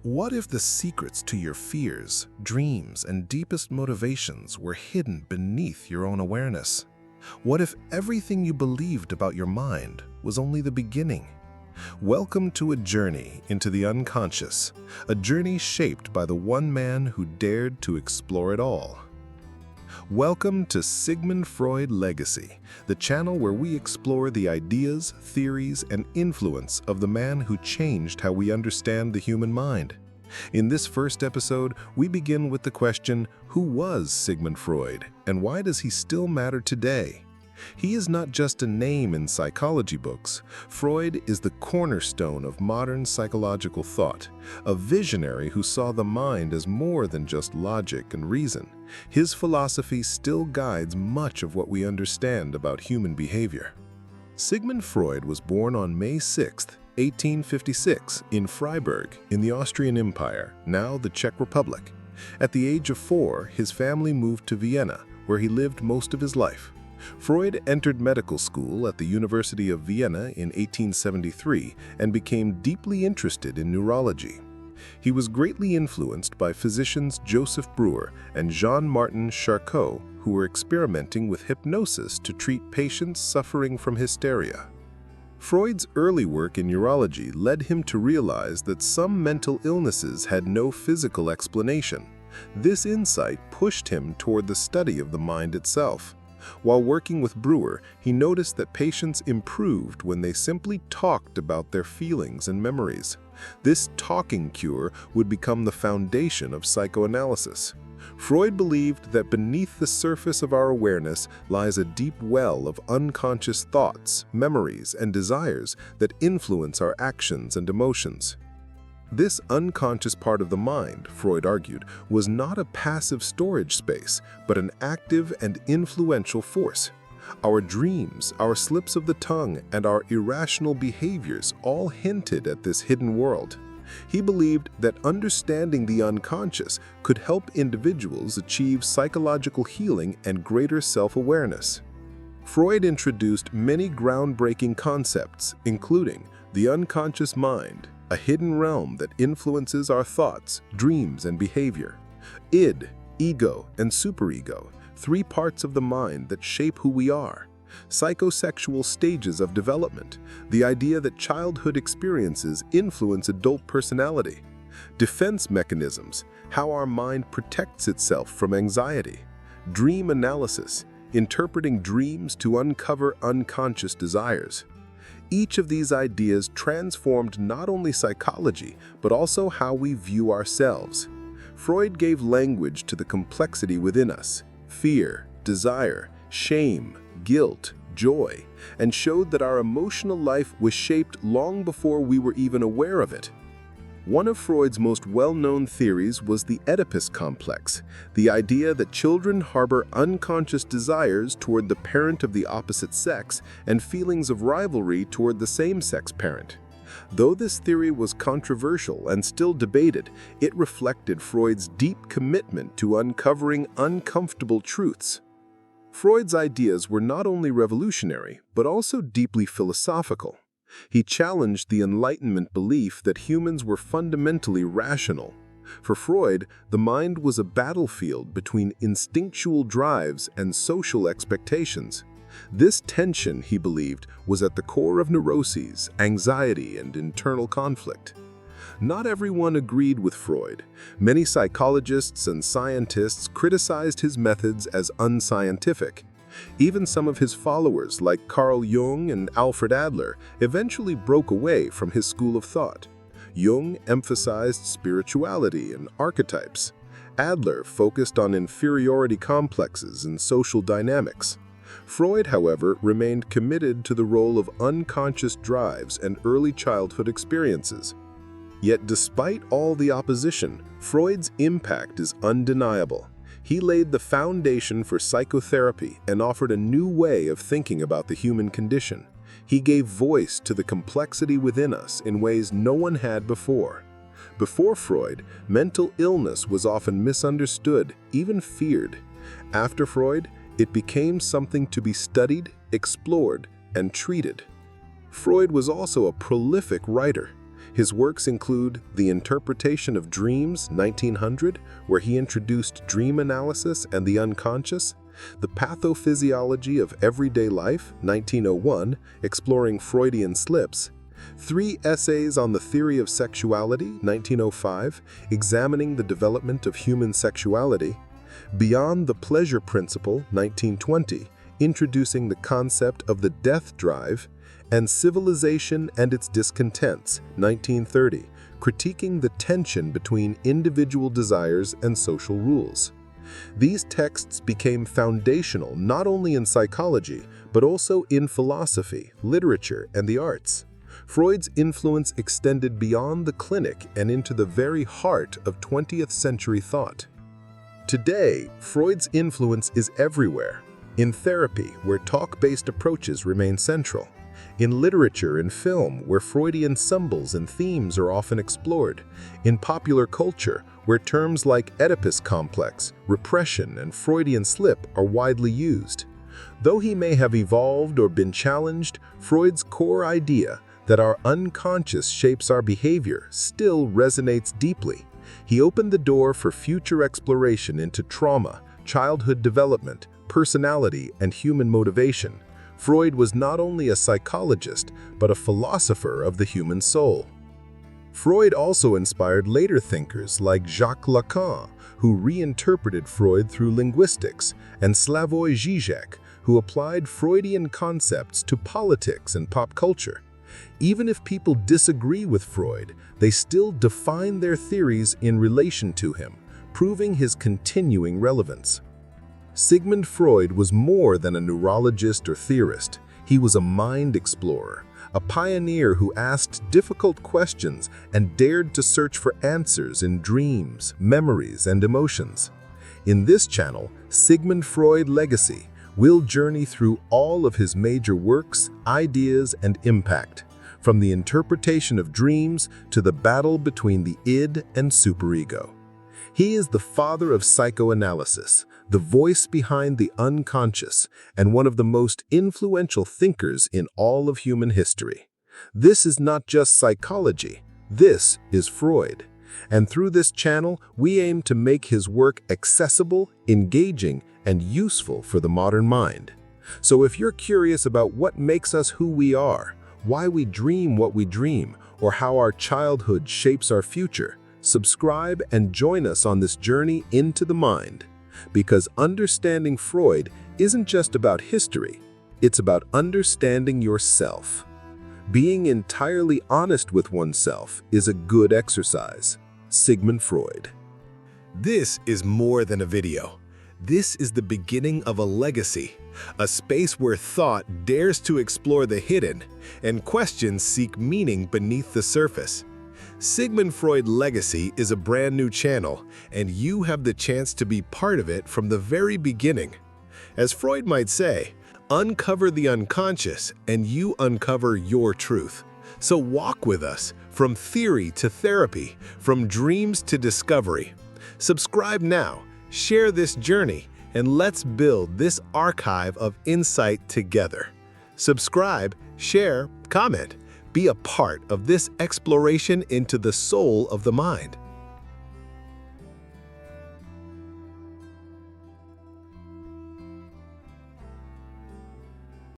What if the secrets to your fears, dreams, and deepest motivations were hidden beneath your own awareness? What if everything you believed about your mind was only the beginning? Welcome to a journey into the unconscious, a journey shaped by the one man who dared to explore it all. Welcome to Sigmund Freud Legacy, the channel where we explore the ideas, theories, and influence of the man who changed how we understand the human mind. In this first episode, we begin with the question, who was Sigmund Freud, and why does he still matter today? He is not just a name in psychology books. Freud is the cornerstone of modern psychological thought, a visionary who saw the mind as more than just logic and reason. His philosophy still guides much of what we understand about human behavior. Sigmund Freud was born on May 6, 1856, in Freiburg, in the Austrian Empire, now the Czech Republic. At the age of 4, his family moved to Vienna, where he lived most of his life. Freud entered medical school at the University of Vienna in 1873 and became deeply interested in neurology. He was greatly influenced by physicians Joseph Breuer and Jean-Martin Charcot, who were experimenting with hypnosis to treat patients suffering from hysteria. Freud's early work in neurology led him to realize that some mental illnesses had no physical explanation. This insight pushed him toward the study of the mind itself. While working with Breuer, he noticed that patients improved when they simply talked about their feelings and memories. This talking cure would become the foundation of psychoanalysis. Freud believed that beneath the surface of our awareness lies a deep well of unconscious thoughts, memories, and desires that influence our actions and emotions. This unconscious part of the mind, Freud argued, was not a passive storage space, but an active and influential force. Our dreams, our slips of the tongue, and our irrational behaviors all hinted at this hidden world. He believed that understanding the unconscious could help individuals achieve psychological healing and greater self-awareness. Freud introduced many groundbreaking concepts, including the unconscious mind, a hidden realm that influences our thoughts, dreams, and behavior. Id, ego, and superego, three parts of the mind that shape who we are. Psychosexual stages of development, the idea that childhood experiences influence adult personality. Defense mechanisms, how our mind protects itself from anxiety. Dream analysis, interpreting dreams to uncover unconscious desires. Each of these ideas transformed not only psychology, but also how we view ourselves. Freud gave language to the complexity within us, fear, desire, shame, guilt, joy, and showed that our emotional life was shaped long before we were even aware of it. One of Freud's most well-known theories was the Oedipus complex, the idea that children harbor unconscious desires toward the parent of the opposite sex and feelings of rivalry toward the same-sex parent. Though this theory was controversial and still debated, it reflected Freud's deep commitment to uncovering uncomfortable truths. Freud's ideas were not only revolutionary, but also deeply philosophical. He challenged the Enlightenment belief that humans were fundamentally rational. For Freud, the mind was a battlefield between instinctual drives and social expectations. This tension, he believed, was at the core of neuroses, anxiety, and internal conflict. Not everyone agreed with Freud. Many psychologists and scientists criticized his methods as unscientific. Even some of his followers, like Carl Jung and Alfred Adler, eventually broke away from his school of thought. Jung emphasized spirituality and archetypes. Adler focused on inferiority complexes and social dynamics. Freud, however, remained committed to the role of unconscious drives and early childhood experiences. Yet despite all the opposition, Freud's impact is undeniable. He laid the foundation for psychotherapy and offered a new way of thinking about the human condition. He gave voice to the complexity within us in ways no one had before. Before Freud, mental illness was often misunderstood, even feared. After Freud, it became something to be studied, explored, and treated. Freud was also a prolific writer. His works include The Interpretation of Dreams, 1900, where he introduced dream analysis and the unconscious, The Pathophysiology of Everyday Life, 1901, exploring Freudian slips, 3 essays on the theory of sexuality, 1905, examining the development of human sexuality, Beyond the Pleasure Principle, 1920, introducing the concept of the death drive, and Civilization and Its Discontents, 1930, critiquing the tension between individual desires and social rules. These texts became foundational not only in psychology, but also in philosophy, literature, and the arts. Freud's influence extended beyond the clinic and into the very heart of 20th century thought. Today, Freud's influence is everywhere. In therapy, where talk-based approaches remain central. In literature and film, where Freudian symbols and themes are often explored. In popular culture, where terms like Oedipus complex, repression, and Freudian slip are widely used. Though he may have evolved or been challenged, Freud's core idea that our unconscious shapes our behavior still resonates deeply. He opened the door for future exploration into trauma, childhood development, personality, and human motivation. Freud was not only a psychologist, but a philosopher of the human soul. Freud also inspired later thinkers like Jacques Lacan, who reinterpreted Freud through linguistics, and Slavoj Žižek, who applied Freudian concepts to politics and pop culture. Even if people disagree with Freud, they still define their theories in relation to him, proving his continuing relevance. Sigmund Freud was more than a neurologist or theorist. He was a mind explorer, a pioneer who asked difficult questions and dared to search for answers in dreams, memories, and emotions. In this channel, Sigmund Freud Legacy, we'll journey through all of his major works, ideas, and impact, from the interpretation of dreams to the battle between the id and superego. He is the father of psychoanalysis, the voice behind the unconscious, and one of the most influential thinkers in all of human history. This is not just psychology, this is Freud. And through this channel, we aim to make his work accessible, engaging, and useful for the modern mind. So if you're curious about what makes us who we are, why we dream what we dream, or how our childhood shapes our future, subscribe and join us on this journey into the mind. Because understanding Freud isn't just about history, it's about understanding yourself. Being entirely honest with oneself is a good exercise. Sigmund Freud. This is more than a video. This is the beginning of a legacy, a space where thought dares to explore the hidden and questions seek meaning beneath the surface. Sigmund Freud Legacy is a brand new channel, and you have the chance to be part of it from the very beginning. As Freud might say, uncover the unconscious and you uncover your truth. So walk with us from theory to therapy, from dreams to discovery. Subscribe now, share this journey, and let's build this archive of insight together. Subscribe, share, comment. Be a part of this exploration into the soul of the mind.